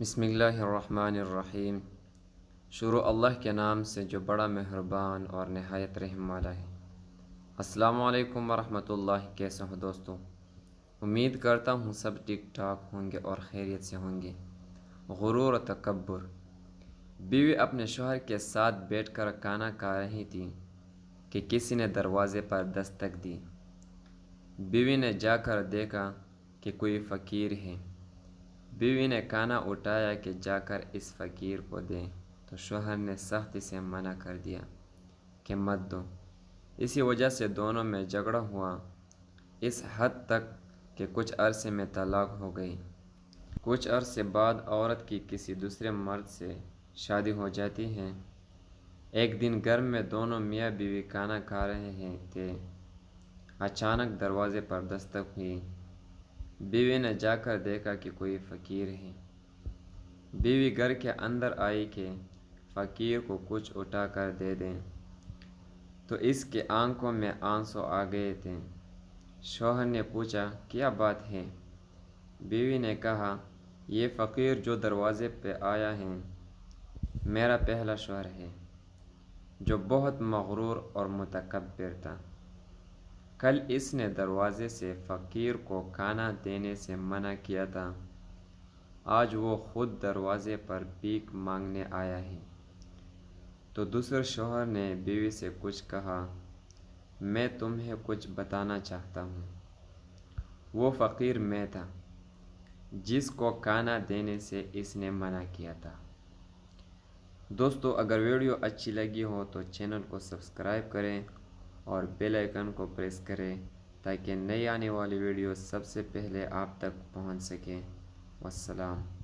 بسم اللہ الرحمن الرحیم۔ شروع اللہ کے نام سے جو بڑا مہربان اور نہایت رحم والا ہے۔ السلام علیکم ورحمۃ اللہ، کیسے ہو دوستو؟ امید کرتا ہوں سب ٹھیک ٹھاک ہوں گے اور خیریت سے ہوں گے۔ غرور و تکبر۔ بیوی اپنے شوہر کے ساتھ بیٹھ کر کھانا کھا رہی تھی کہ کسی نے دروازے پر دستک دی۔ بیوی نے جا کر دیکھا کہ کوئی فقیر ہے۔ بیوی نے کھانا اٹھایا کہ جا کر اس فقیر کو دیں، تو شوہر نے سختی سے منع کر دیا کہ مت دو۔ اسی وجہ سے دونوں میں جھگڑا ہوا، اس حد تک کہ کچھ عرصے میں طلاق ہو گئی۔ کچھ عرصے بعد عورت کی کسی دوسرے مرد سے شادی ہو جاتی ہے۔ ایک دن گھر میں دونوں میاں بیوی کھانا کھا رہے تھے۔ اچانک دروازے پر دستک ہوئی۔ بیوی نے جا کر دیکھا کہ کوئی فقیر ہے۔ بیوی گھر کے اندر آئی کہ فقیر کو کچھ اٹھا کر دے دیں، تو اس کے آنکھوں میں آنسو آ گئے تھے۔ شوہر نے پوچھا کیا بات ہے؟ بیوی نے کہا یہ فقیر جو دروازے پہ آیا ہے میرا پہلا شوہر ہے، جو بہت مغرور اور متکبر تھا۔ کل اس نے دروازے سے فقیر کو کھانا دینے سے منع کیا تھا، آج وہ خود دروازے پر بھیک مانگنے آیا ہے۔ تو دوسرے شوہر نے بیوی سے کچھ کہا، میں تمہیں کچھ بتانا چاہتا ہوں۔ وہ فقیر میں تھا جس کو کھانا دینے سے اس نے منع کیا تھا۔ دوستو، اگر ویڈیو اچھی لگی ہو تو چینل کو سبسکرائب کریں اور بیل آئیکن کو پریس کریں تاکہ نئی آنے والی ویڈیو سب سے پہلے آپ تک پہنچ سکیں۔ والسلام۔